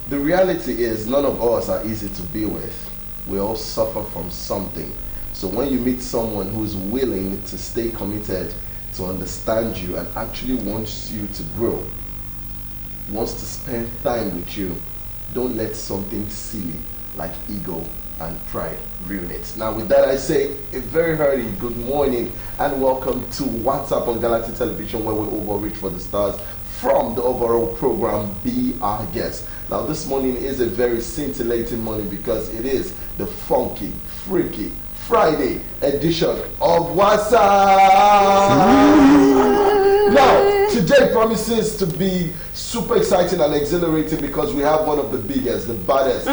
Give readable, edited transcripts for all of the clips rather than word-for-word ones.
the reality is none of us are easy to be with. We all suffer from something. So when you meet someone who is willing to stay committed, to understand you, and actually wants you to grow, wants to spend time with you, don't let something silly like ego and pride ruin it. Now with that I say a very hearty good morning and welcome to What's Up on Galaxy Television, where we overreach for the stars from the overall program Be Our Guest. Now this morning is a very scintillating morning because it is the funky, freaky Friday edition of What's Up. Now today promises to be super exciting and exhilarating because we have one of the biggest, the baddest,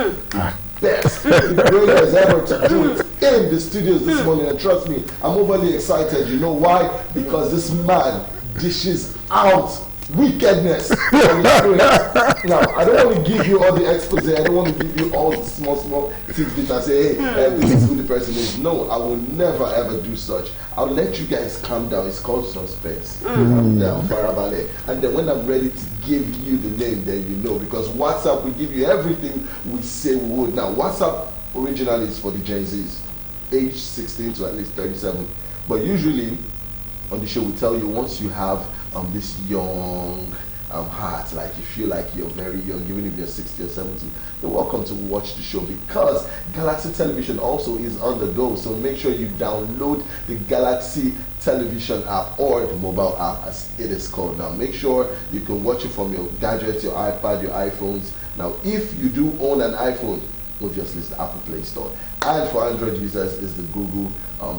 best, the greatest ever to do it in the studios this morning, and trust me, I'm overly excited. You know why? Because this man dishes out wickedness. Now, I don't want to give you all the expose, I don't want to give you all the small tidbits and say, hey, this is who the person is. No, I will never ever do such. I'll let you guys calm down. It's called suspense. Calm down, farabale. And then when I'm ready to give you the name, then you know. Because WhatsApp, we give you everything we say we would. Now, WhatsApp originally is for the Gen Zs, age 16 to at least 37. But usually, on the show, we tell you once you have this young heart, like you feel like you're very young, even if you're 60 or 70, you're welcome to watch the show because Galaxy Television also is on the go. So make sure you download the Galaxy Television app, or the mobile app as it is called now. Make sure you can watch it from your gadgets, your iPad, your iPhones. Now if you do own an iPhone, obviously it's the Apple Play Store, and for Android users is the Google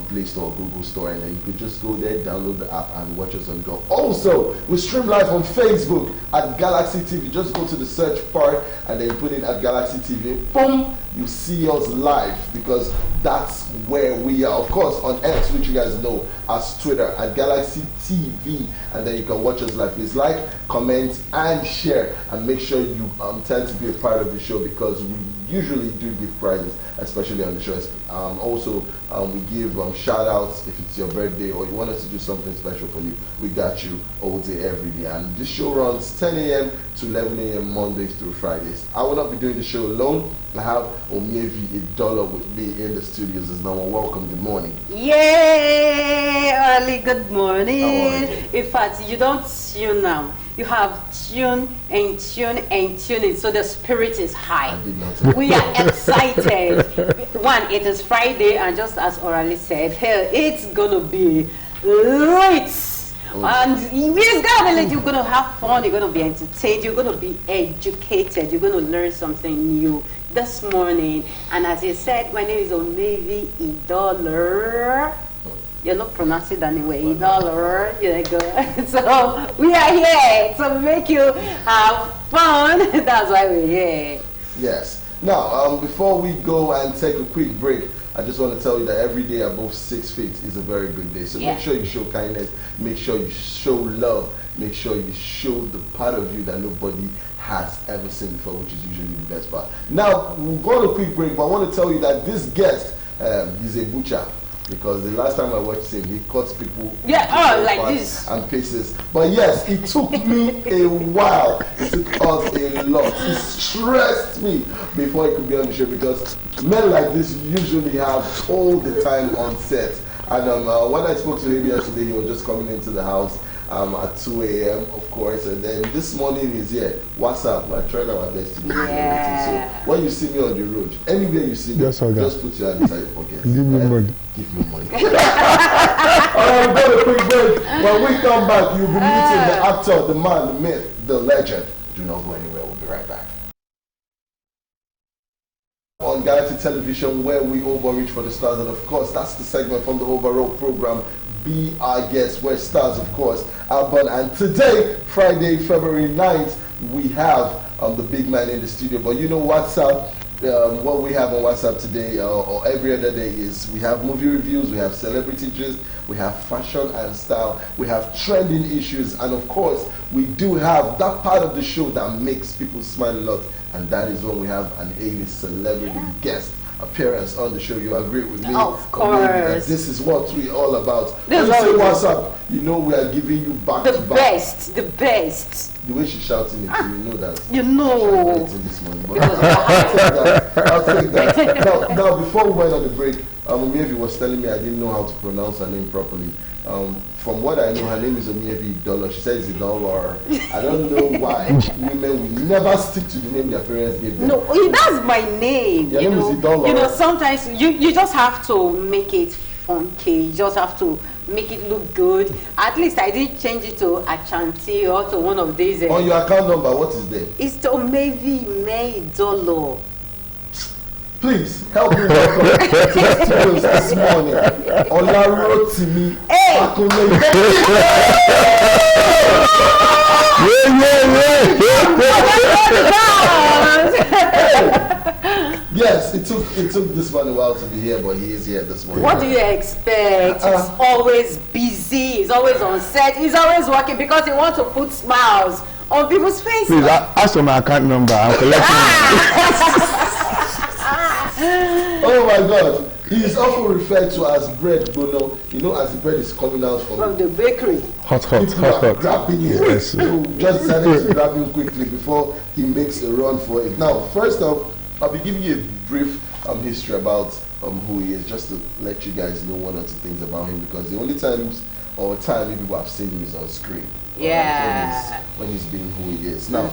Play Store, Google Store, and then you could just go there, download the app, and watch us on go. Also, we stream live on Facebook at Galaxy TV. Just go to the search part and then you put in at Galaxy TV. Boom, you see us live because that's where we are. Of course, on X, which you guys know as Twitter, at Galaxy TV, and then you can watch us live. Please like, comment, and share, and make sure you tend to be a part of the show because we usually do give prizes, especially on the show. Also, we give shout outs if it's your birthday or you want us to do something special for you. We got you all day, every day. And this show runs 10 a.m. to 11 a.m. Mondays through Fridays. I will not be doing the show alone. I have Omievi $1 with me in the studios. Is now welcome. Good morning. Yay! Early good morning. How are you? In fact, you don't tune now. You have tune and tune and tuning, so the spirit is high. I did not. We are excited. One, it is Friday, and just as Orally said, hey, it's gonna be lit. And it's gonna be lit. You're gonna have fun. You're gonna be entertained. You're gonna be educated. You're gonna learn something new this morning. And as you said, my name is Omevi $1. You're not pronouncing it anyway. $1. You're good. So we are here to make you have fun. That's why we're here. Yes. Now, before we go and take a quick break, I just want to tell you that every day above 6 feet is a very good day. So make sure you show kindness, make sure you show love, make sure you show the part of you that nobody has ever seen before, which is usually the best part. Now, we'll go on a quick break, but I want to tell you that this guest, he's a butcher. Because the last time I watched him, he cuts people like this and pieces. But yes, it took me a while. It took us a lot. It stressed me before he could be on the show because men like this usually have all the time on set. And when I spoke to him yesterday, he was just coming into the house at 2 a.m. of course, and then this morning he's here. What's up? We're trying our best to do everything. So when you see me on the road, anywhere you see me, just put your hand inside your pocket. Give me money. Give me money. Alright, we'll go to a quick break. When we come back, you'll be meeting the actor, the man, the myth, the legend. Do not go anywhere. We'll be right back. On Galaxy Television, where we overreach for the stars, and of course, that's the segment from the overall program Be Our Guest, where stars, of course, are born. And today, Friday, February 9th, we have the big man in the studio. But you know what's up? What we have on WhatsApp today or every other day is we have movie reviews, we have celebrity gist, we have fashion and style, we have trending issues, and of course we do have that part of the show that makes people smile a lot, and that is when we have an A-list celebrity guest appearance on the show. You agree with me? Of course. This is what we're all about. This when you say is what's up, you know we are giving you back to back. The best. The way she's shouting it, you know that. You know. This morning, but I'll take that. Now, before we went on the break, Omievi was telling me I didn't know how to pronounce her name properly. From what I know, her name is Omievi Idolo. She says Idolo. I don't know why women will never stick to the name their parents gave them. No, that's my name. Your name is Idolo. You know, sometimes you just have to make it funky. You just have to make it look good. At least I didn't change it to Ashanti or to one of these. On your account number, what is there? It's to Omievi Idolo. Please help me welcome to the studios this morning. Olarotimi. Fakunle. Yes, it took this man a while to be here, but he is here this morning. What do you expect? He's always busy. He's always on set. He's always working because he wants to put smiles on people's faces. Please ask for my account number. I'm collecting. Oh my God. He is often referred to as bread bono, you know, as the bread is coming out from the bakery. Hot. Grabbing it. Yes. So just decided to grab him quickly before he makes a run for it. Now, first off, I'll be giving you a brief history about who he is, just to let you guys know one or two things about him, because the only time people have seen him is on screen. Yeah. When he's being who he is. Now,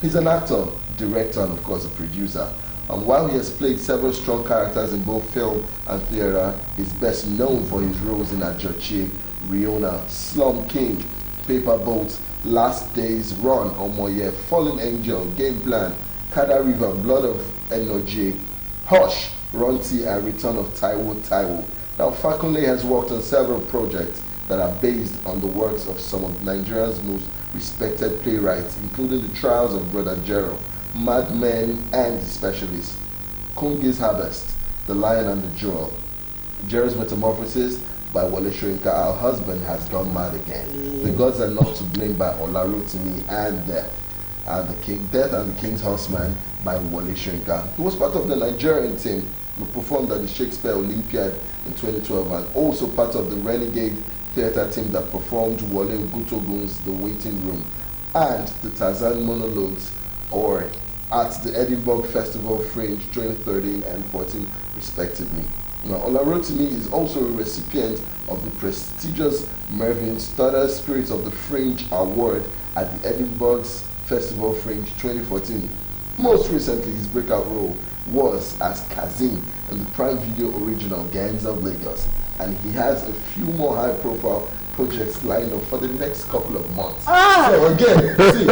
he's an actor, director, and of course a producer. And while he has played several strong characters in both film and theatre, he's best known for his roles in Ajochi, Riona, Slum King, Paper Boat, Last Days Run, Omoye, Fallen Angel, Game Plan, Kada River, Blood of Enoje, Hush, Ronti, and Return of Taiwo. Now, Fakunle has worked on several projects that are based on the works of some of Nigeria's most respected playwrights, including The Trials of Brother Jero, Mad Men and The Specialist, Kungi's Harvest, The Lion and the Jewel, Jero's Metamorphosis by Wole Soyinka, Our Husband Has Gone Mad Again, The Gods Are Not to Blame by Olarotimi, and Death and the King's Horseman by Wole Soyinka. He was part of the Nigerian team who performed at the Shakespeare Olympiad in 2012, and also part of the Renegade theatre team that performed Wole Gutogun's The Waiting Room and the Tarzan Monologues, or at the Edinburgh Festival Fringe 2013 and 14 respectively. Now, Olarotimi is also a recipient of the prestigious Mervyn Stoddard Spirit of the Fringe Award at the Edinburgh Festival Fringe 2014. Most recently, his breakout role was as Kazim in the Prime Video original Gangs of Lagos, and he has a few more high-profile projects lined up for the next couple of months. So again, see,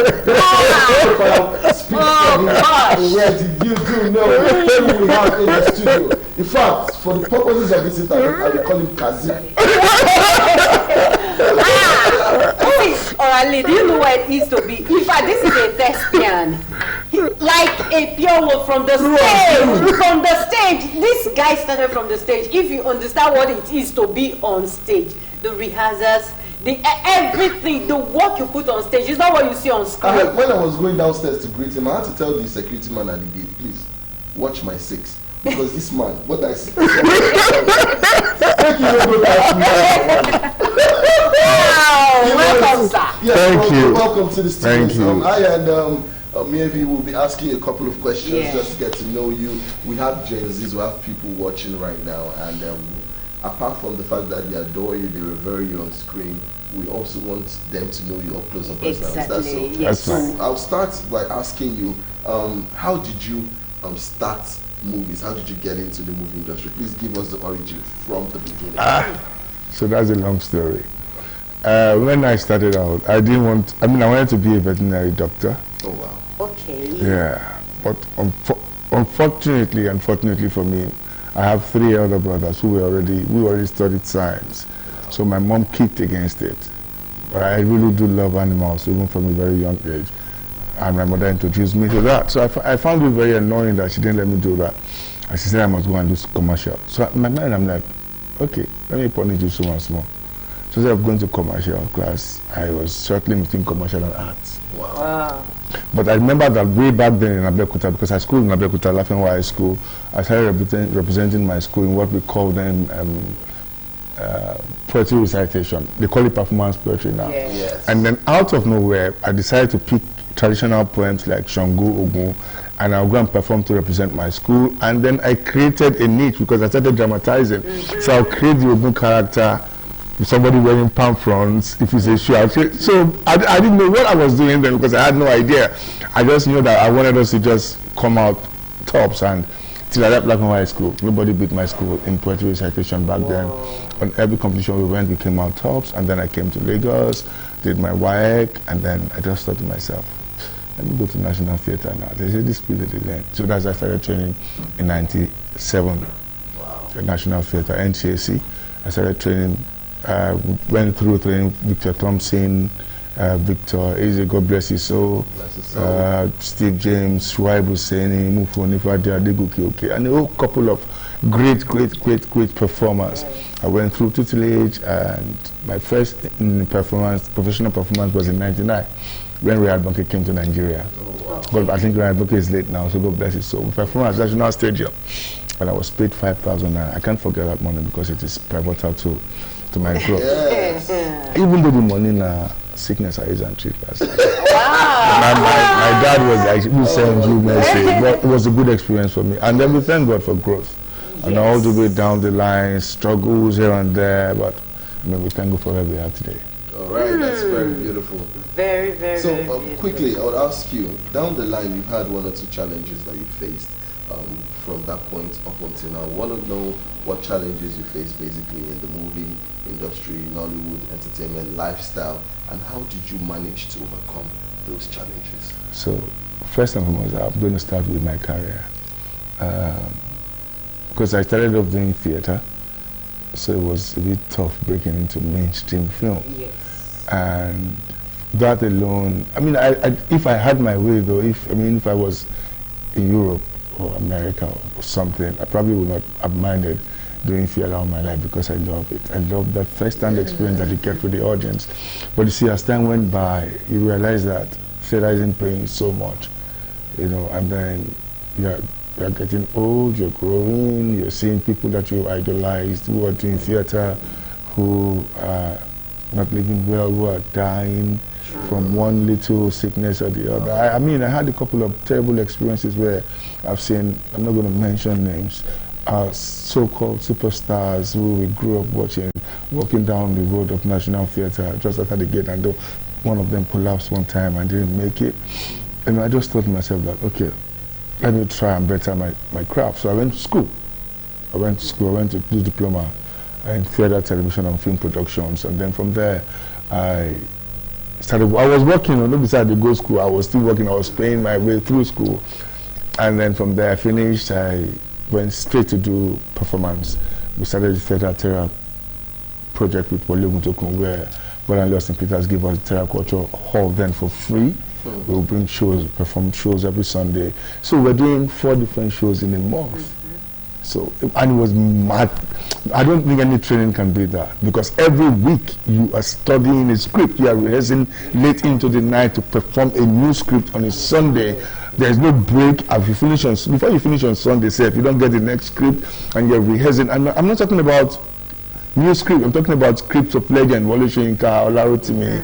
where did you do know who we have in the studio? In fact, for the purposes of this interview, I will call him Kazim. Orally, do you know what it is to be? In fact, this is a thespian. Like a pure word from the stage. From the stage. This guy started from the stage. If you understand what it is to be on stage, the rehearsals, everything, the work you put on stage is not what you see on screen. When I was going downstairs to greet him, I had to tell the security man at the gate, please, watch my 6. Because this man, what I see. Thank you very much. Welcome, sir. Yes, Thank you. Welcome to the studio. Thank you. I and Omievi will be asking you a couple of questions just to get to know you. We have Gen Zs, we have people watching right now, and apart from the fact that they adore you, they revere you on screen, we also want them to know you up close and personal. Exactly. Yes. So I'll start by asking you, how did you start movies? How did you get into the movie industry? Please give us the origin from the beginning. So that's a long story. When I started out, I wanted to be a veterinary doctor. Oh wow. Okay. Yeah, but unfortunately for me, I have 3 other brothers who already studied science. So my mom kicked against it. But I really do love animals, even from a very young age. And my mother introduced me to that. So I found it very annoying that she didn't let me do that. And she said I must go and do commercial. So in my mind, I'm like, okay, let me punish you so once more. So So instead of going to commercial class, I was circling between commercial and arts. Wow. But I remember that way back then in Abeokuta, because I schooled in Abeokuta, Laughing High School, I started representing my school in what we call then poetry recitation. They call it performance poetry now. Yes. Yes. And then out of nowhere, I decided to pick traditional poems like Shango, Ogun, and I'll go and perform to represent my school. And then I created a niche because I started dramatizing. So I'll create the Ogun character, somebody wearing palm fronts, if it's a shoe. So I didn't know what I was doing then because I had no idea. I just knew that I wanted us to just come out tops, and till I left Laughing High School, nobody beat my school in poetry recitation back then. On every competition we went, we came out tops, and then I came to Lagos, did my WAEC, and then I just thought to myself, let me go to National Theatre now. They say this speed that they learn. So that's I started training in '97 at National Theatre, NCAC. I started training, went through training Victor Thompson, Victor Eze, God bless his soul, Steve James, Shuaib Husseini, Mufu Nifadi, Adegoke, and a whole couple of great performers. I went through tutelage, and my first professional performance was in '99 when Riyad Banke came to Nigeria. But I think Riyad Banke is late now, so God bless his soul. We performed at National Stadium, and I was paid 5,000 naira. I can't forget that money because it is pivotal to my growth. Yes. Even though the money now sickness I and treat last time. my dad was like, "You send you message," but it was a good experience for me. And then we thank God for growth. And all the way down the line, struggles here and there, but I mean, we thank God for where we are today. All right, that's very beautiful. Very, very, So very beautiful. quickly, I would ask you, down the line, you've had one or two challenges that you faced from that point up until now. I want to know what challenges you faced basically in the movie industry, Nollywood, entertainment, lifestyle, and how did you manage to overcome those challenges? So, first and foremost, I'm going to start with my career. Because I started off doing theater, so it was a bit tough breaking into mainstream film. Yes. And that alone, I mean, if I had my way though, if I was in Europe or America or something, I probably would not have minded doing theater all my life because I love it. I love that first-hand experience that you get with the audience. But you see, as time went by, you realize that theater isn't paying so much, you know, and then you're getting old, you're growing, you're seeing people that you idolized who are doing theater, who are not living well, who are dying from one little sickness or the other. I mean, I had a couple of terrible experiences where I've seen, I'm not going to mention names, so-called superstars who we grew up watching, walking down the road of National Theatre just after the gate, and one of them collapsed one time and didn't make it. And I just thought to myself that, okay, let me try and better my craft. So I went to school. I went to do diploma in theatre, television and film productions. And then from there, I was working, not beside the go school, I was still working, I was paying my way through school. And then from there I finished, I went straight to do performance. We started the theatre Terra project with Wole Mutokun, where Born and Lost in Peters gave us the Terra Culture Hall then for free. We will bring shows, perform shows every Sunday. So we're doing 4 different shows in a month. So, and it was mad. I don't think any training can beat that, because every week you are studying a script. You are rehearsing late into the night to perform a new script on a Sunday. There is no break. Before you finish on Sunday, say if you don't get the next script and you're rehearsing. I'm not talking about new script. I'm talking about scripts of legend, Wole Soyinka, Olarotimi,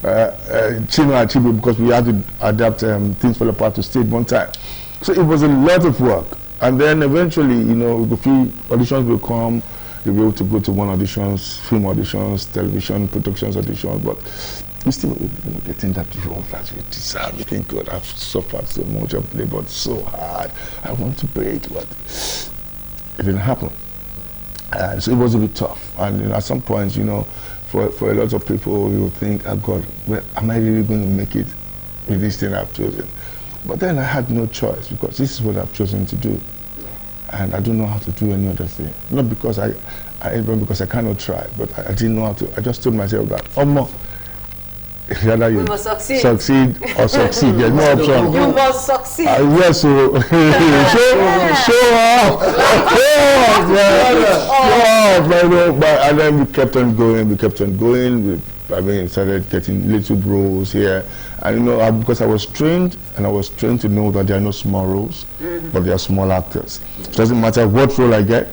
Chinua Achebe, because we had to adapt Things Fall Apart to stage one time. So it was a lot of work. And then eventually, you know, a few auditions will come. You'll be able to go to one auditions, film auditions, television productions auditions, but you still, you know, getting that role that you deserve. You think, God, I've suffered so much, I've labored so hard, I want to break, but it didn't happen. And so it was a bit tough. And you know, at some point, you know, for a lot of people, you think, oh God, well, am I really going to make it with this thing I've chosen? But then I had no choice, because this is what I've chosen to do. And I don't know how to do any other thing. Not because because I cannot try, but I didn't know how to. I just told myself that, Either you must succeed. succeed or succeed. There's no option. You must succeed. Yes, so show off, and then we kept on going. I mean, started getting little roles here, and because I was trained, to know that there are no small roles, but there are small actors. It doesn't matter what role I get,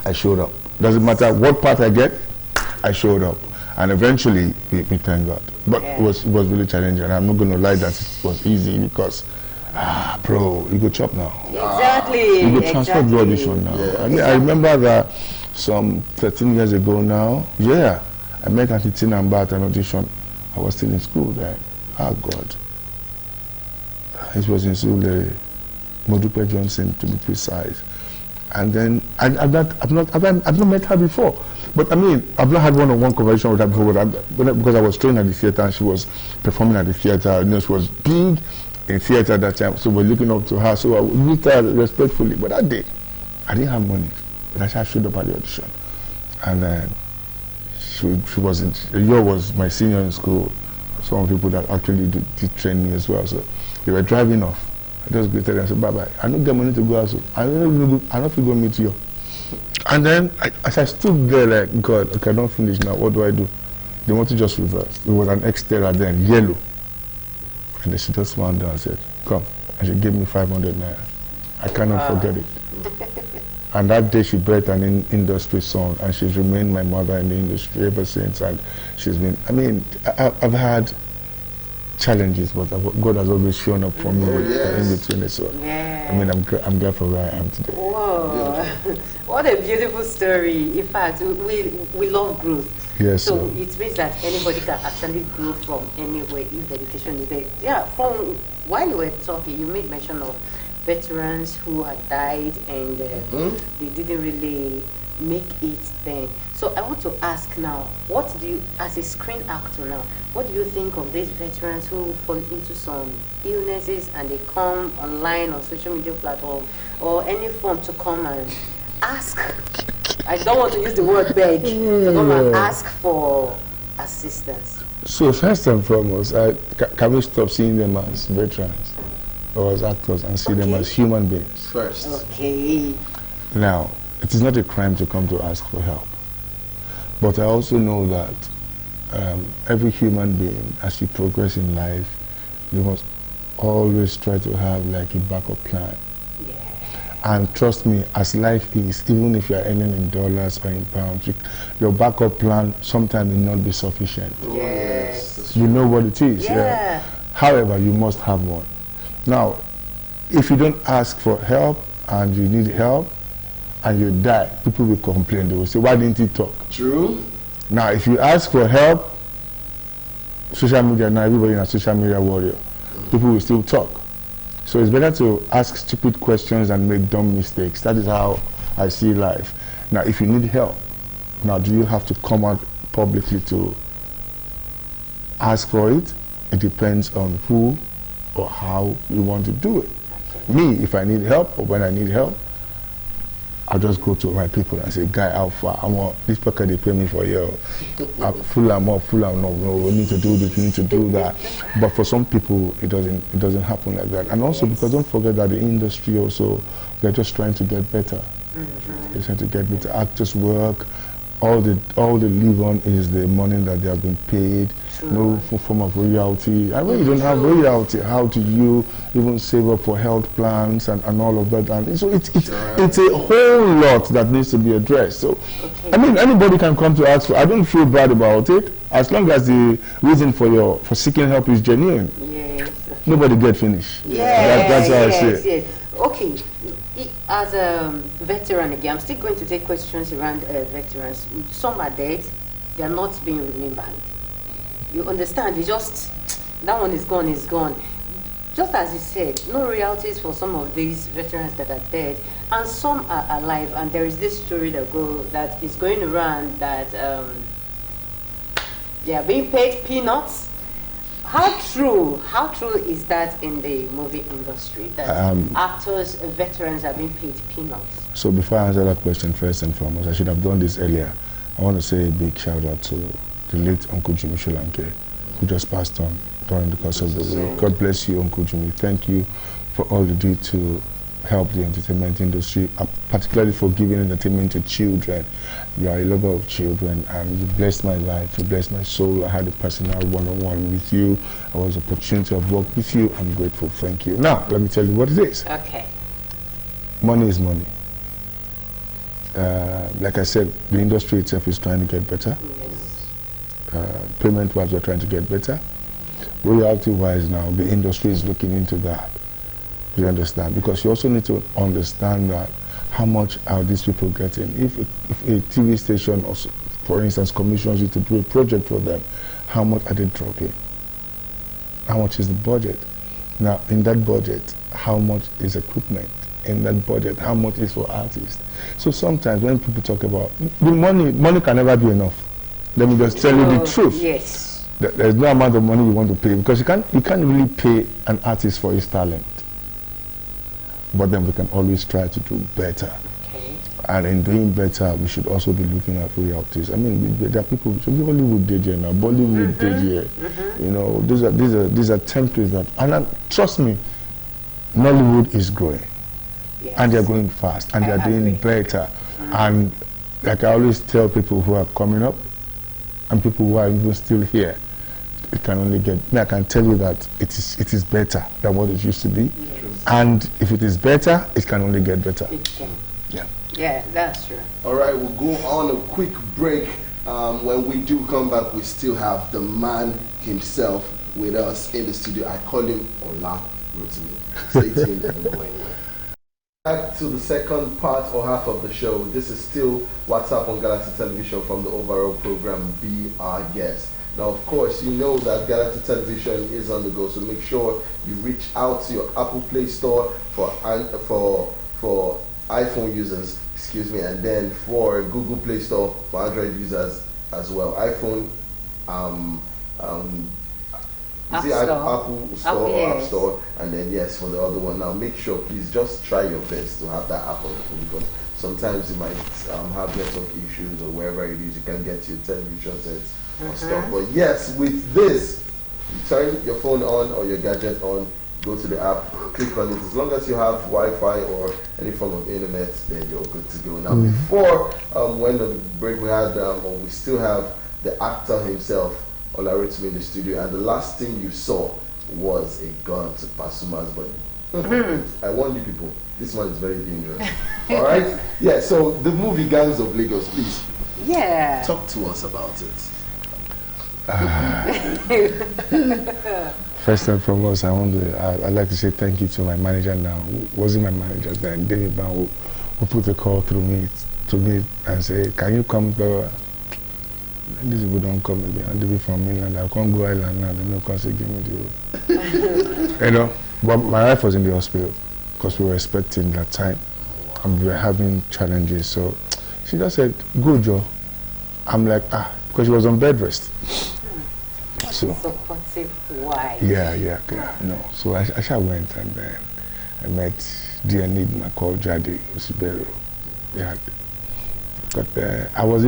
I showed up. Doesn't matter what part I get, I showed up. And eventually, we thank God. But it was really challenging. And I'm not going to lie that it was easy because, bro, you go chop now. Exactly. You go transfer the audition now. Yeah. I mean, I remember that some 13 years ago now, I met Auntie Tina and Bat an audition. I was still in school then. Oh, God. It was in Sule, Modupe Johnson, to be precise. And then, I've not met her before. But I mean, I've not had one-on-one conversation with her before, because I was trained at the theater and she was performing at the theater. She was big in theater at that time, so we're looking up to her. So I would meet her respectfully. But that day, I didn't have money. But I showed up at the audition. And then she was my senior in school. Some people that actually did train me as well. So they were driving off. I just greeted them and said, bye-bye. I don't get money to go out, so I don't feel go meet you. And then, as I stood there like, God, okay, I don't finish now, what do I do? They want to just reverse. It was an exterior then, yellow. And then she just wound down and said, come. And she gave me 500 naira. I cannot forget it. And that day she bred an industry son, and she's remained my mother in the industry ever since. And she's been, I mean, I've had challenges, but God has always shown up for me in between it. So, I mean, I'm glad for where I am today. Whoa. What a beautiful story. In fact, we love growth. Yes. So it means that anybody can actually grow from anywhere if dedication is there. Yeah, from while you were talking, you made mention of veterans who had died and they didn't really make it then. So I want to ask now, what do you, as a screen actor now, what do you think of these veterans who fall into some illnesses and they come online on social media platform or any form to come and ask, I don't want to use the word beg, to come and ask for assistance? So first and foremost, can we stop seeing them as veterans or as actors and see them as human beings? First. Okay. Now, it is not a crime to come to ask for help. But I also know that every human being, as you progress in life, you must always try to have like a backup plan. Yeah. And trust me, as life is, even if you are earning in dollars or in pounds, your backup plan sometimes may not be sufficient. Oh, yes. You know what it is. Yeah. However, you must have one. Now, if you don't ask for help and you need help and you die, people will complain. They will say, why didn't you talk? True. Now, if you ask for help, social media, now everybody is a social media warrior. People will still talk. So it's better to ask stupid questions and make dumb mistakes. That is how I see life. Now, if you need help, now do you have to come out publicly to ask for it? It depends on who or how you want to do it. Me, if I need help or when I need help, I'll just go to my people and say, guy, how far? I want this packet they pay me for you. Full I'm up, full I'm no, we need to do this, we need to do that. But for some people, it doesn't happen like that. And also because don't forget that the industry also, they're just trying to get better. They're trying to get better. Actors work, all they live on is the money that they have been paid. No form of royalty. And when you don't have royalty, how do you even save up for health plans and all of that? And so it's a whole lot that needs to be addressed. So, I mean, anybody can come to ask for. I don't feel bad about it as long as the reason for seeking help is genuine. Yes. Nobody get finished. Yes. That's how I say it. Okay. As a veteran again, I'm still going to take questions around veterans. Some are dead. They are not being remembered. You understand? You just, that one is gone. Just as you said, no royalties for some of these veterans that are dead, and some are alive. And there is this story that is going around that they are being paid peanuts. How true is that in the movie industry, that actors, veterans are being paid peanuts? So before I answer that question, first and foremost, I should have done this earlier. I want to say a big shout out to the late Uncle Jimmy Sholanke, who just passed on during the course of the week. God bless you, Uncle Jimmy. Thank you for all you do to help the entertainment industry, particularly for giving entertainment to children. You are a lover of children, and you blessed my life, you blessed my soul. I had a personal one-on-one with you. I was an opportunity of work with you. I'm grateful. Thank you. Now, let me tell you what it is. Okay. Money is money. Like I said, the industry itself is trying to get better. Yes. Payment-wise, we're trying to get better. Royalty-wise now, the industry is looking into that. You understand? Because you also need to understand that how much are these people getting. If a TV station, or, for instance, commissions you to do a project for them, how much are they dropping? How much is the budget? Now, in that budget, how much is equipment? In that budget, how much is for artists? So sometimes when people talk about the money can never be enough. Let me just tell you the truth. Yes. There's no amount of money you want to pay, because you can't really pay an artist for his talent. But then we can always try to do better. Okay. And in doing better, we should also be looking at royalties. I mean, there are people, so Hollywood did here now, Bollywood did here. You know, these are templates that, and trust me, Nollywood is growing. Yes. And they're growing fast, and they're doing better. And like I always tell people who are coming up, and people who are even still here, it can only get, I can tell you that it is better than what it used to be. Yes. And if it is better, it can only get better. It can. Yeah. Yeah, that's true. All right, we'll go on a quick break. When we do come back, we still have the man himself with us in the studio. I call him Olarotimi. Stay tuned and go anywhere. Back to the second part or half of the show. This is still What's Up on Galaxy Television from the overall program Be Our Guest. Now, of course, you know that Galaxy Television is on the go, so make sure you reach out to your Apple Play Store for iPhone users, excuse me, and then for Google Play Store for Android users as well. iPhone, App is it Store. Apple Store or Yes. App Store, and then yes, for the other one. Now, make sure, please, just try your best to have that app on the phone, because sometimes you might have network issues or wherever it is, you can get your television sets or stuff. But yes, with this, you turn your phone on or your gadget on, go to the app, click on it. As long as you have Wi-Fi or any form of internet, then you're good to go. Now, before when the break we had, or we still have the actor himself, Olarotimi, in the studio, and the last thing you saw was a gun to Pasuma's body. I warn you people, this one is very dangerous. All right? Yeah, so the movie Gangs of Lagos, please. Yeah. Talk to us about it. First and foremost, I'd like to say thank you to my manager now, who wasn't my manager then, David Ban, who put a call through me to me and say, can you come to these people don't come again, and they be from Mainland, I can't go island now, they no come say give me the road. You know, but my wife was in the hospital because we were expecting that time and we were having challenges, so she just said, go Joe. I'm like, because she was on bed rest. So supportive wife. yeah, no. So I went, and then I met dear need my call Jadi Osibero. Yeah. But I was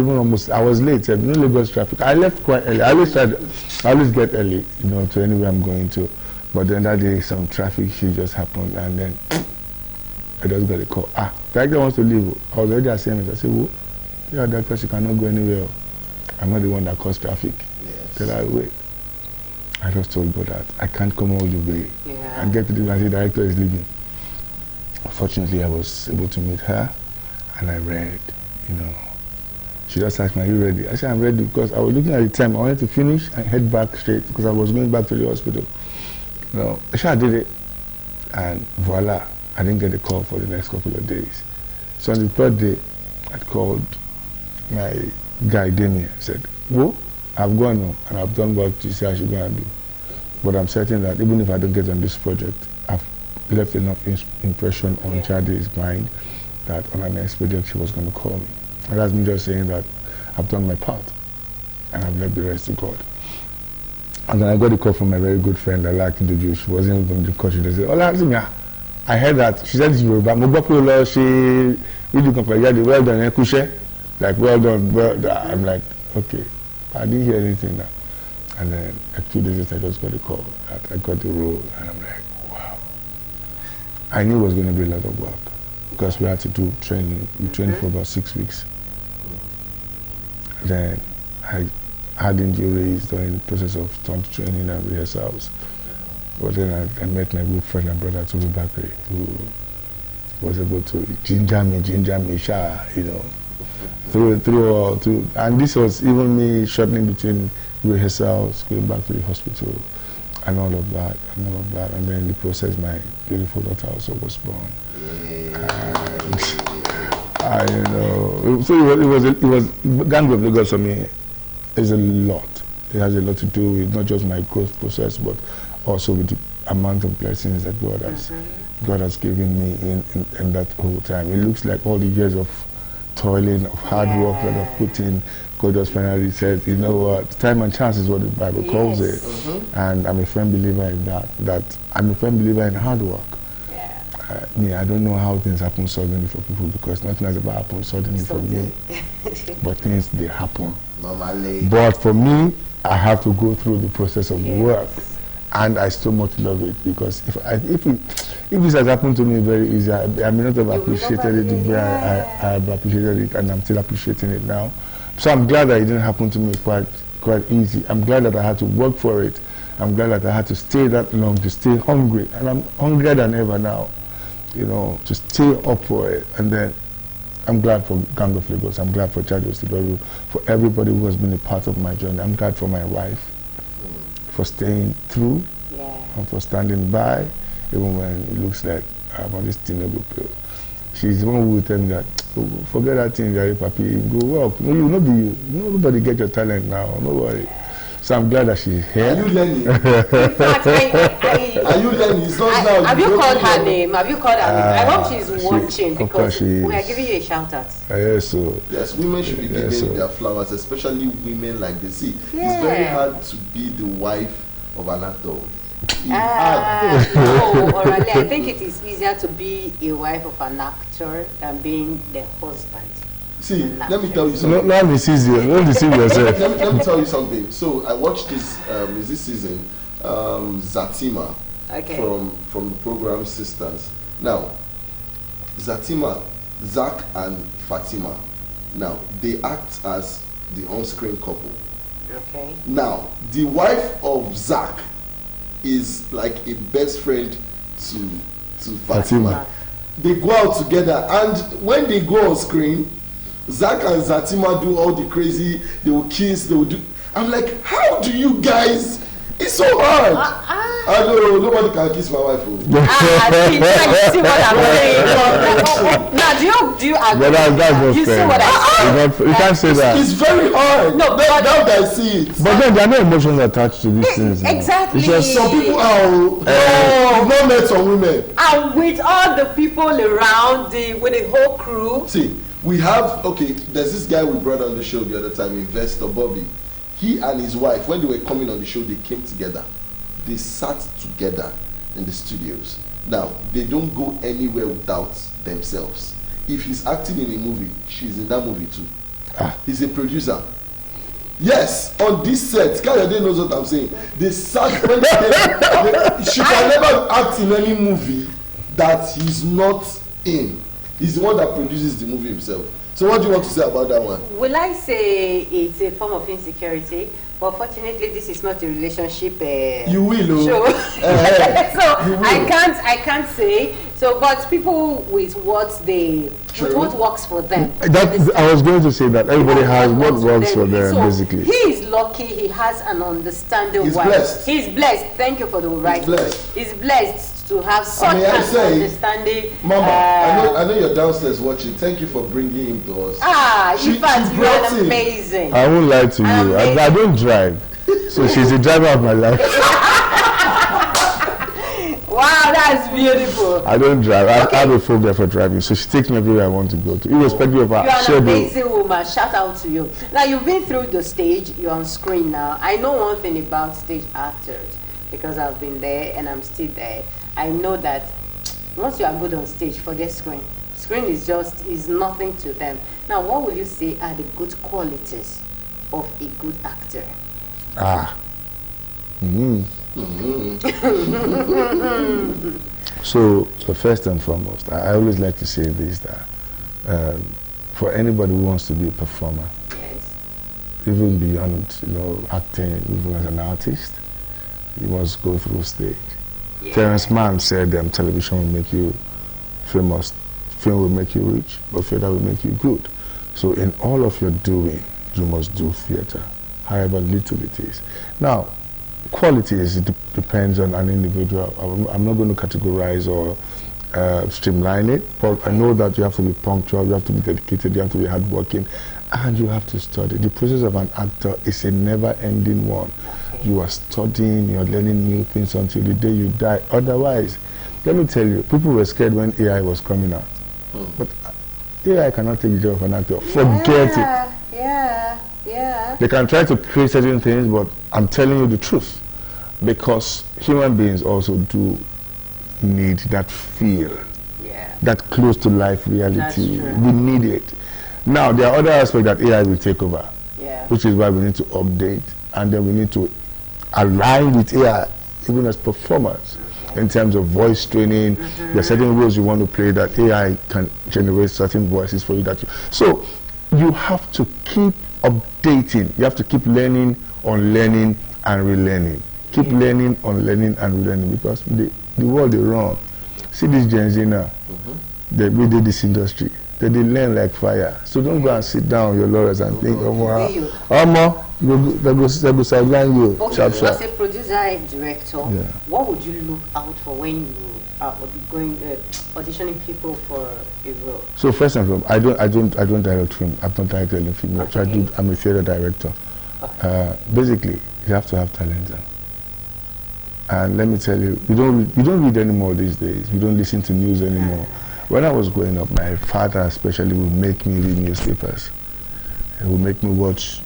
late. You know, Lagos traffic. I left quite early. I always get early, you know, to anywhere I'm going to. But then that day some traffic issue just happened, and then I just got a call. Director wants to leave. I was already assignment. I said, well, yeah, doctor, she cannot go anywhere. I'm not the one that caused traffic. Yes. Tell her, wait. I just told God that I can't come all the way and get to the and the director is leaving. Fortunately, I was able to meet her, and I read, you know. She just asked me, are you ready? I said, I'm ready, because I was looking at the time. I wanted to finish and head back straight because I was going back to the hospital. You know, I did it, and voila, I didn't get a call for the next couple of days. So on the third day, I called my guy, Damien, said, whoa, I've gone now, and I've done what you said I should go and do. But I'm certain that even if I don't get on this project, I've left enough impression on Jade's mind that on our next project she was going to call me. And that's me just saying that I've done my part, and I've left the rest to God. And then I got a call from my very good friend, I like to do. She wasn't even in the country. They said, Olarotimi, I heard that. She said, well done, like, well done. I'm like, okay. I didn't hear anything now. And then a few days later, I just got a call that I got the role, and I'm like, wow. I knew it was going to be a lot of work because we had to do training. We trained for about 6 weeks. Then I had injuries during the process of stunt training and rehearsals. But then I met my good friend and brother, Toby Bakri, who was able to ginger me, you know, through, and this was even me shortening between rehearsals, going back to the hospital, and all of that, and then in the process, my beautiful daughter also was born. And you know, so it was Gang of Lagos for me is a lot. It has a lot to do with not just my growth process, but also with the amount of blessings that God has given me in that whole time. It looks like all the years of toiling, of hard work that I've put in, God just finally said, you know what, time and chance is what the Bible calls it. And I'm a firm believer in that I'm a firm believer in hard work. I don't know how things happen suddenly for people because nothing has ever happened suddenly for me. But things, they happen. Normally. But for me, I have to go through the process of work. And I so much love it because if this has happened to me very easy, I may not have appreciated it the way I have appreciated it, and I'm still appreciating it now. So I'm glad that it didn't happen to me quite easy. I'm glad that I had to work for it. I'm glad that I had to stay that long, to stay hungry, and I'm hungrier than ever now, you know, to stay up for it. And then I'm glad for Gang of Lagos. I'm glad for Chad Osiberu, for everybody who has been a part of my journey. I'm glad for my wife, for staying through, and for standing by, even when it looks like I'm on this thing no go pill. She's the one who will tell me that, oh, forget that thing, Gary Papi, go work. No, you not be you. Nobody get your talent now. No worry. So I'm glad that she's here. Are you learning? In fact, Are you learning? It's not now. Have you called her name? Have you called her name? I hope she's watching because we are is. giving you a shout out. Yes, women should be giving their flowers, especially women like this. See, it's very hard to be the wife of an actor. No, Orale, I think it is easier to be a wife of an actor than being the husband. See, let me tell you something. Not deceive yourself. let me tell you something. So I watched this season, Zatima, from the program Sisters. Now, Zatima, Zach and Fatima, now they act as the on-screen couple. Okay. Now, the wife of Zach is like a best friend to Fatima. They go out together, and when they go on screen, Zach and Zatima do all the crazy. They will kiss. They will do. I'm like, how do you guys? It's so hard. I know nobody can kiss my wife. See what I'm saying? Now, do you agree? That's you see what I say? You can't say that. It's very hard. No, now that I see it. But then there are no emotions attached to these things. Exactly. Some people are. You've not met some women. And with all the people around, with the whole crew. See, we have, there's this guy we brought on the show the other time, Investor Bobby. He and his wife, when they were coming on the show, they came together. They sat together in the studios. Now, they don't go anywhere without themselves. If he's acting in a movie, she's in that movie too. He's a producer. Yes, on this set, Kayode knows what I'm saying. They sat, she can never act in any movie that he's not in. He's the one that produces the movie himself. So what do you want to say about that one? Will I say it's a form of insecurity? But fortunately, this is not a relationship you will, show. I can't say. So, but people with what works for them. I was going to say that everybody has what works for them, so basically. He is lucky. He has an understanding. He's blessed. He's blessed. Thank you for the right word. He's blessed to have such an understanding. Mama, I know you're downstairs watching. Thank you for bringing him to us. In fact, you are amazing. I won't lie to you. I don't drive. So she's the driver of my life. Wow, that's beautiful. I don't drive. I have a phobia for driving, so she takes me everywhere I want to go to, irrespective of her schedule. You're an amazing woman. Shout out to you. Now, you've been through the stage. You're on screen now. I know one thing about stage actors because I've been there and I'm still there. I know that once you are good on stage, forget screen. Screen is nothing to them. Now, what will you say are the good qualities of a good actor? So, first and foremost, I always like to say this, that for anybody who wants to be a performer, Yes. even beyond, acting, even as an artist, you must go through stage. Yeah. Terrence Mann said, television will make you famous, film will make you rich, but theater will make you good. So in all of your doing, you must do theater, however little it is. Now, quality depends on an individual. I'm not going to categorize or streamline it, but I know that you have to be punctual, you have to be dedicated, you have to be hardworking, and you have to study. The process of an actor is a never-ending one. You are studying, you're learning new things until the day you die. Otherwise, let me tell you, people were scared when AI was coming out. But AI cannot take the job of an actor. Forget it. Yeah. They can try to create certain things, but I'm telling you the truth. Because human beings also do need that feel, that close to life reality. We need it. Now, there are other aspects that AI will take over, which is why we need to update, and then we need to align with AI, even as performers, in terms of voice training. There are certain roles you want to play that AI can generate certain voices for you. So you have to keep updating. You have to keep learning, unlearning, and relearning. Keep learning, unlearning, and relearning, because the world is wrong. See this Gen Z now. They did this industry. They learn like fire. So don't go and sit down on your laurels and think, they go sideline you. Okay, Sharp. as a producer and director, what would you look out for when you are going auditioning people for a role? So first and foremost, I don't direct film. I've not directed any film. So I'm a theater director. Basically, you have to have talent. And let me tell you, we don't read anymore these days. We don't listen to news anymore. When I was growing up, my father especially would make me read newspapers. He would make me watch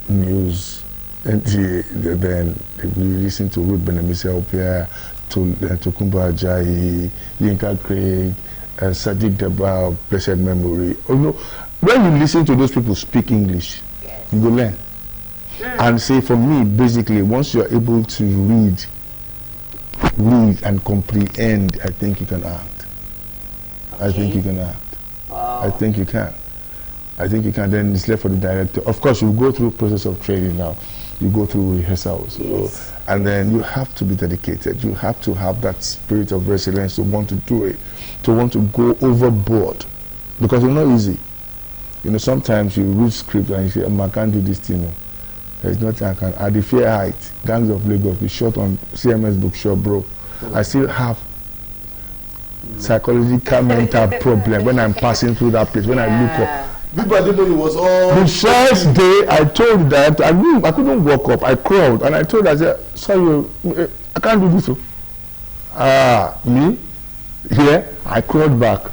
news, and then we listen to Ruth Benemisi Opia, to Kumba Ajayi, Yinka Craig, Sadiq Daba, blessed memory. When you listen to those people speak English, you will learn. And say, for me, basically, once you are able to read and comprehend, I think you can act. I think you can act. I think you can. Then it's left for the director. Of course, you go through process of training now. You go through rehearsals. And then you have to be dedicated. You have to have that spirit of resilience to want to do it, to want to go overboard. Because it's not easy. Sometimes you read script and you say, I can't do this thing. There's nothing I can. At the fair height, Gangs of Lagos, we shot on CMS Bookshop, bro. I still have psychological mental problem when I'm passing through that place, when I look up. The first day I told the director, I couldn't walk up. I crawled and I told her, I said, sorry, I can't do this. Me? Here? I crawled back.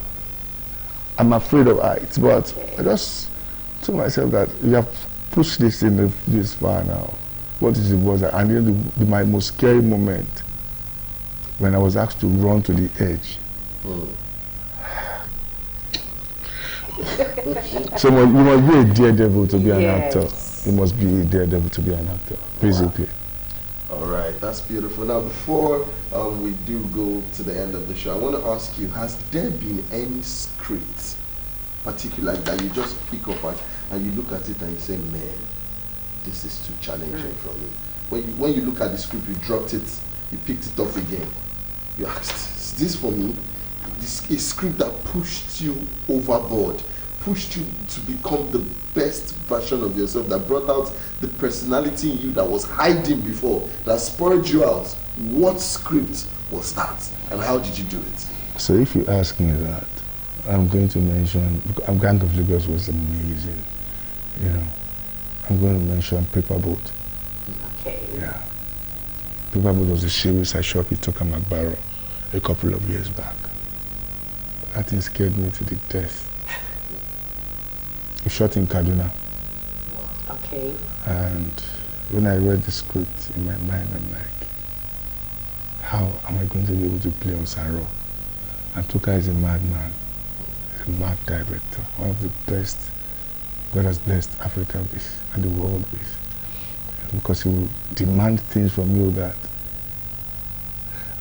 I'm afraid of heights, but I just told myself that you have pushed this in this far now. What is it was? And then my most scary moment, when I was asked to run to the edge. So you must be a daredevil to be an actor. You must be a daredevil to be an actor, basically. Wow. All right, that's beautiful. Now, before we do go to the end of the show, I want to ask you, has there been any script, particularly that you just pick up and you look at it and you say, man, this is too challenging for me? When you look at the script, you dropped it, you picked it up again. You asked, is this for me? This is a script that pushed you overboard, pushed you to become the best version of yourself, that brought out the personality in you that was hiding before, that spurred you out. What script was that, and how did you do it? So if you ask me that, I'm going to mention, Gang of Lagos was amazing. I'm going to mention Paperboat. Okay. Yeah. Paperboat was a series I shot with Toka Magbaro a couple of years back. That thing scared me to the death. We shot in Kaduna. Okay. And when I read the script in my mind, I'm like, how am I going to be able to play on Saro? And Toka is a madman. He's a mad director. One of the best God has blessed Africa with and the world with. because he will demand things from you that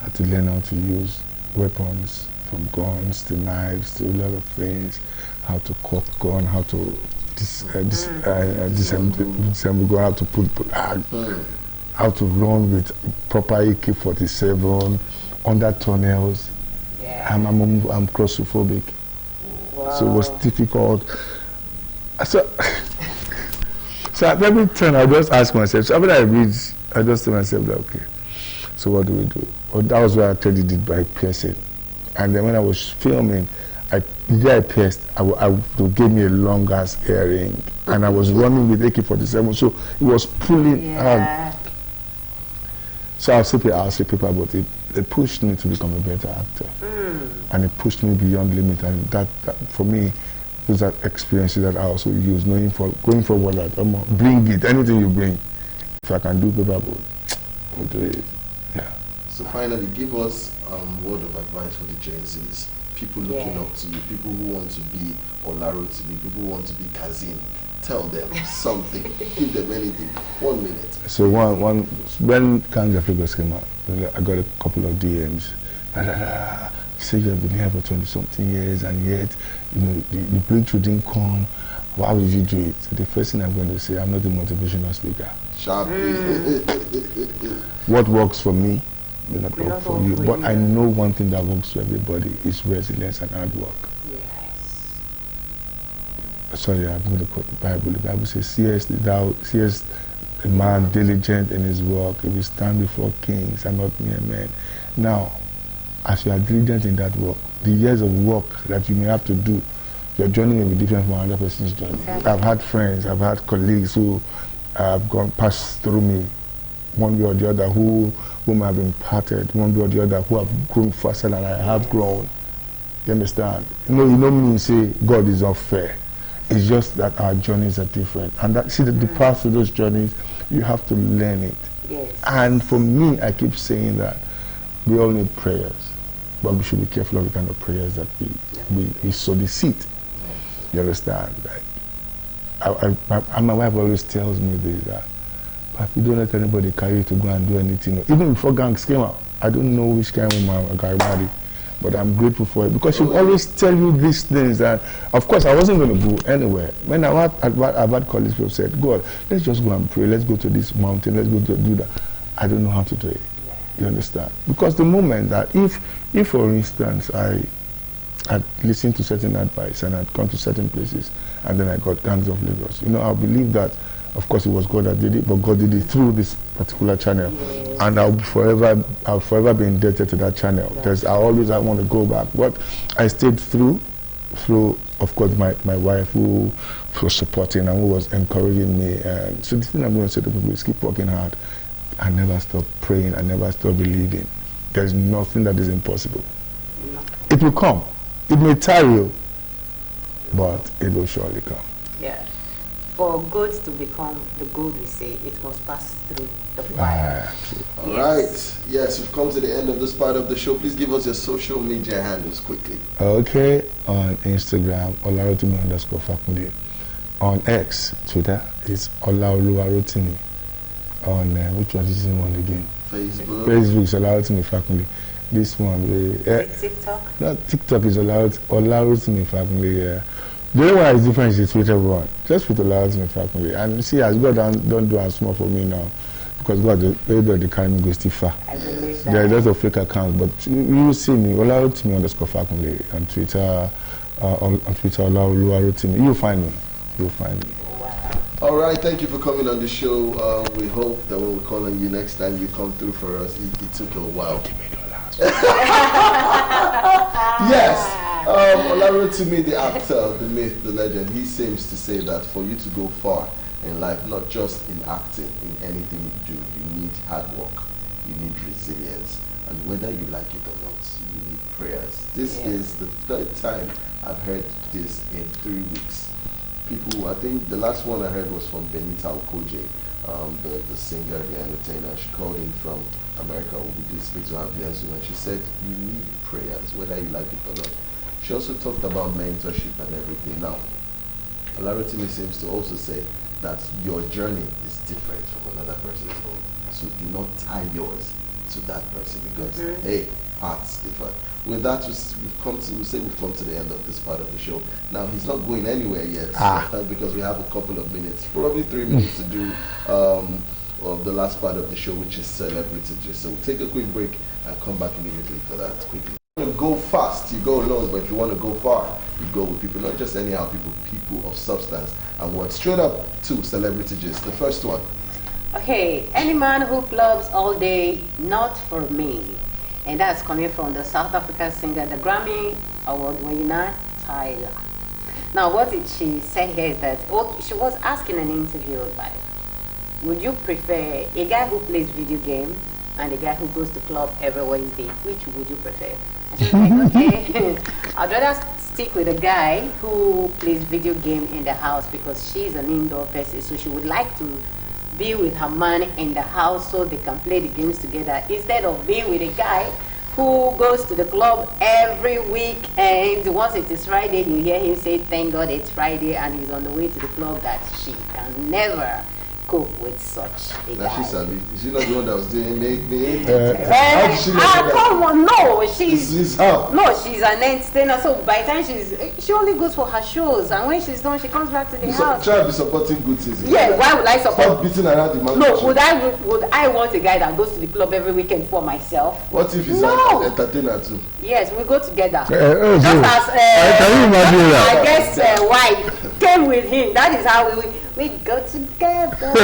I had to learn how to use weapons, from guns to knives to a lot of things, how to cock gun, how to disassemble gun, how to put how to run with proper AK-47 under tunnels. Yeah. I'm claustrophobic. Wow. So it was difficult. So at every turn I just ask myself, so after I read, I just tell myself that, okay, so what do we do? Well, that was what I actually did by piercing. And then when I was filming, the day I pierced, they gave me a long ass earring, and I was running with AK-47, so it was pulling out. So I'll say people, but it pushed me to become a better actor, and it pushed me beyond limit. And that for me, those are experiences that I also use, knowing going forward that bring it, anything you bring. If I can do paper boat, I'll do it. Yeah. So finally, give us word of advice for the Gen Zs, people looking up to you, people who want to be Olarotimi, people who want to be Kazim. Tell them something. Give them anything. 1 minute. So when Gangs of Lagos came out, I got a couple of DMs. Say you've been here for 20-something years, and yet the breakthrough didn't come. Why would you do it? So the first thing I'm going to say, I'm not a motivational speaker. Sharply. What works for me may not work for you. But I know one thing that works for everybody is resilience and hard work. Sorry, I'm going to quote the Bible. The Bible says, seest a man diligent in his work, if you stand before kings and not mere men. Now, as you are diligent in that work, the years of work that you may have to do, your journey may be different from another person's journey. I've had friends, I've had colleagues who have passed through me, one way or the other, whom have imparted, one way or the other, who have grown faster than I have grown. You understand? You know me say God is unfair. It's just that our journeys are different. And the path to those journeys, you have to learn it. Yes. And for me, I keep saying that we all need prayers, but we should be careful of the kind of prayers that we solicit. You understand? Like, my wife always tells me this, that if you don't let anybody carry you to go and do anything, even before gangs came out, I don't know which kind of woman a guy married, but I'm grateful for it, because she always tell you these things. And of course, I wasn't going to go anywhere. When I've had colleagues who said, God, let's just go and pray, let's go to this mountain, let's go to do that. I don't know how to do it. You understand? Because the moment that if for instance, I had listened to certain advice and I'd gone to certain places and then I got Gangs of Lagos, I believe that, of course, it was God that did it, but God did it through this particular channel. Yes. And I'll forever be indebted to that channel. Because I want to go back. But I stayed through, of course, my wife, who was supporting and who was encouraging me. And so the thing I'm going to say to people is keep working hard and never stop praying and never stop believing. There's nothing that is impossible. No. It will come. It may tarry, but it will surely come. Yeah. For good to become the gold, we say, it must pass through the fire. All right. Yes, we've come to the end of this part of the show. Please give us your social media handles quickly. Okay. On Instagram, Olarotimi_Fakunle. On X, Twitter, it's Olarotimi. On which one is this one again? Facebook. Facebook is Olarotimi Fakunle. This one, TikTok. No, TikTok is Olarotimi Fakunle. The only one is different is the Twitter one. Just put Olarotimi Fakunle. And see, as God don't do as small for me now, because God, everybody carry me go still far. I believe that. There are lots of fake accounts, but you will see me, Olarotimi_Fakunle on Twitter, Olarotimi. You'll find me. Wow. All right, thank you for coming on the show. We hope that when we call on you next time, you come through for us. It took a while. Yes. Olarotimi, the actor, the myth, the legend, he seems to say that for you to go far in life, not just in acting, in anything you do, you need hard work, you need resilience, and whether you like it or not, you need prayers. This is the third time I've heard this in 3 weeks. People, I think the last one I heard was from Benita Okoje, the singer, the entertainer. She called in from America. We did speak to her via Zoom, and she said you need prayers, whether you like it or not. She also talked about mentorship and everything. Now, Olarotimi seems to also say that your journey is different from another person's own. So do not tie yours to that person because, hey, paths differ. With that, we've come to the end of this part of the show. Now, he's not going anywhere yet because we have a couple of minutes, probably 3 minutes to do of the last part of the show, which is celebrity gist. So we'll take a quick break and come back immediately for that quickly. If you want to go fast, you go alone, but if you want to go far, you go with people, not just anyhow people of substance. And we're straight up to celebrity gist. The first one. Okay, any man who clubs all day, not for me. And that's coming from the South African singer, the Grammy Award winner, Tyler. Now, what did she say here is that she was asking an interview, like, would you prefer a guy who plays video game and a guy who goes to club every Wednesday? Which would you prefer? And she's like, okay, I'd rather stick with a guy who plays video game in the house because she's an indoor person, so she would like to be with her man in the house so they can play the games together instead of being with a guy who goes to the club every week, and once it is Friday you hear him say thank God it's Friday, and he's on the way to the club that she can never cope with such a guy. She sabi. Is she not the one that was doing make me? How did she know that? Come on, no, she's her. No, she's an entertainer. So by the time she only goes for her shows, and when she's done, she comes back to the house. Try to be supporting good things. Yeah, why would I support? Stop beating around the mountain. No, would I want a guy that goes to the club every weekend for myself? What if he's an entertainer too? Yes, we go together. Just as can you imagine that? I guess wife came with him. That is how we go together. I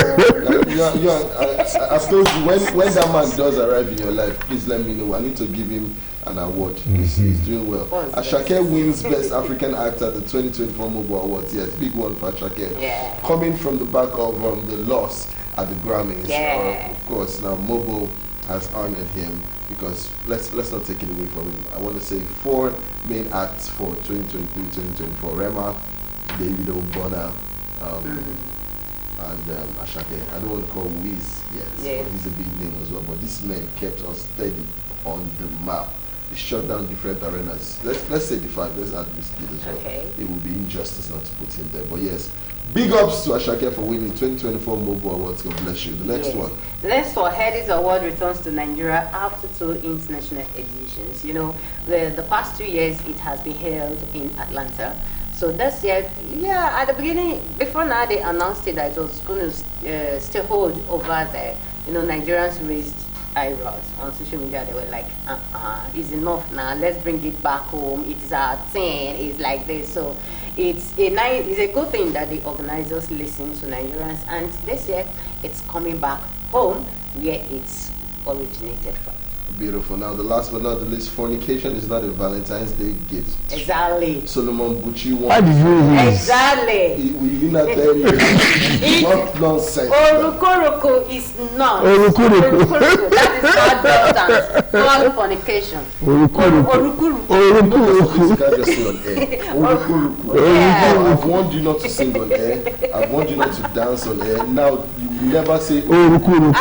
told you, when that man does arrive in your life, please let me know. I need to give him an award. He's doing well. Ashake wins Best African Actor at the 2024 Mobile Awards. Yes, big one for Ashake. Yeah. Coming from the back of the loss at the Grammys. Yeah. Of course, now Mobile has honored him because let's not take it away from him. I want to say 4 main acts for 2023-2024. Rema, David O'Bonna, and Ashake. I don't want to call Wiz yet, but he's a big name as well. But this man kept us steady on the map. He shut down different arenas. Let's say the 5. Let's add Wizkid as well. Okay. It would be injustice not to put him there. But yes, big ups to Ashake for winning 2024 Mobile Awards. God bless you. The next one. The next one, Headies Award returns to Nigeria after 2 international editions. You know, the past 2 years it has been held in Atlanta. So this year, at the beginning, before now they announced it that it was going to still hold over there. You know, Nigerians raised eyebrows on social media. They were like, it's enough now. Let's bring it back home. It's our thing. It's like this. So it's a good thing that the organizers listen to Nigerians. And this year, it's coming back home where it's originated from. Beautiful. Now, the last but not the least, fornication is not a Valentine's Day gift. Exactly. Solomon Bucci won. Why did you lose? Exactly. Will you not tell me? It's not nonsense. Orukoroko is not. Orukoroko. That is bad distance. Called fornication. Orukoroko. You can't just say on air. Orukoroko. Yeah. I've warned you not to sing on air. I've warned you not to dance on air. Now, you will never say Orukoroko.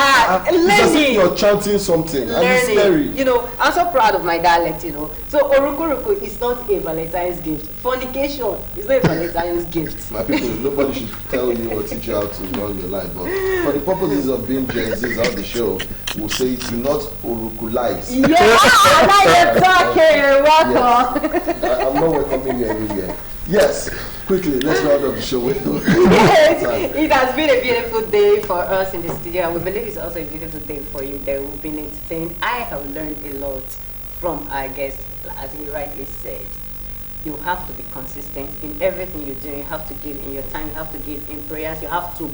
it's as if you're chanting something. And it's scary. You know, I'm so proud of my dialect, you know. So Orukoroko is not a Valentine's gift. Fornication is not a Valentine's gift. My people, nobody should tell you or teach you how to run your life. But for the purposes of being Gen Z's out the show, we'll say do not orukulize. Yeah, I like talking. Welcome. Yes. I'm not welcoming you anywhere. Yes. Quickly, let's round up the show with Yes, it has been a beautiful day for us in the studio, and we believe it's also a beautiful day for you. That we've been entertained. I have learned a lot from our guest, as he rightly said. You have to be consistent in everything you do. You have to give in your time. You have to give in prayers. You have to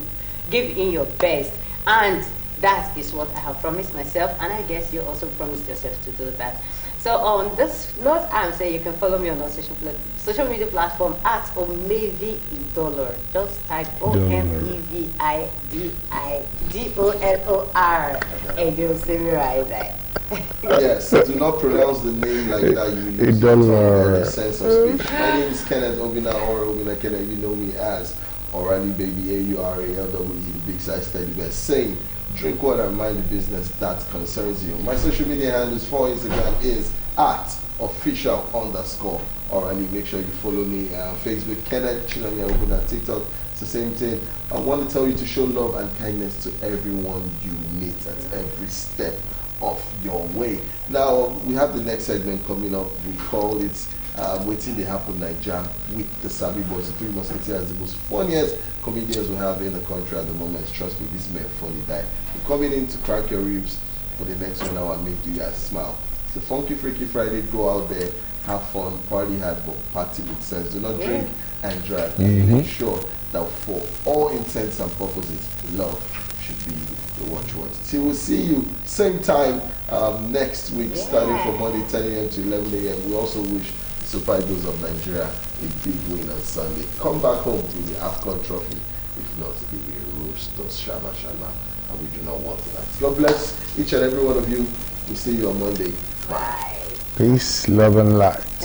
give in your best, and that is what I have promised myself, and I guess you also promised yourself to do that. So on this note, I'm saying you can follow me on our social media platform at Omevi Dollar. Just type OMEVIDIDOLOR and you'll see me right there. Yes, do not pronounce the name like that. You lose the sense of speech. My name is Kenneth Obina, or Obina Kenneth. You know me as O'Reilly Baby, AURALWE, the big size teddy bear. Saying, drink water and mind the business that concerns you. My social media handles for Instagram is at official_Orally. Make sure you follow me on Facebook, Kenneth Chinanya Obuna, TikTok. It's the same thing. I want to tell you to show love and kindness to everyone you meet at every step of your way. Now, we have the next segment coming up. We call it Waiting They Happen Naija with the Sabi Boys, the Three Musketeers, the most funniest comedians we have in the country at the moment. Trust me, this man funny die. We're coming in to crack your ribs for the next 1 hour and make you guys smile. It's a funky, freaky Friday. Go out there, have fun, party hard, but party with sense. Do not drink and drive. And make sure that for all intents and purposes, love should be the watchword. Till we'll see you same time next week, starting from Monday 10 a.m. to 11 a.m. We also wish Super Eagles of Nigeria a big win on Sunday. Come back home with the AFCON trophy. If not, it will be roast us, shama shama, and we do not want that. God bless each and every one of you. We'll see you on Monday. Bye. Peace, love, and light.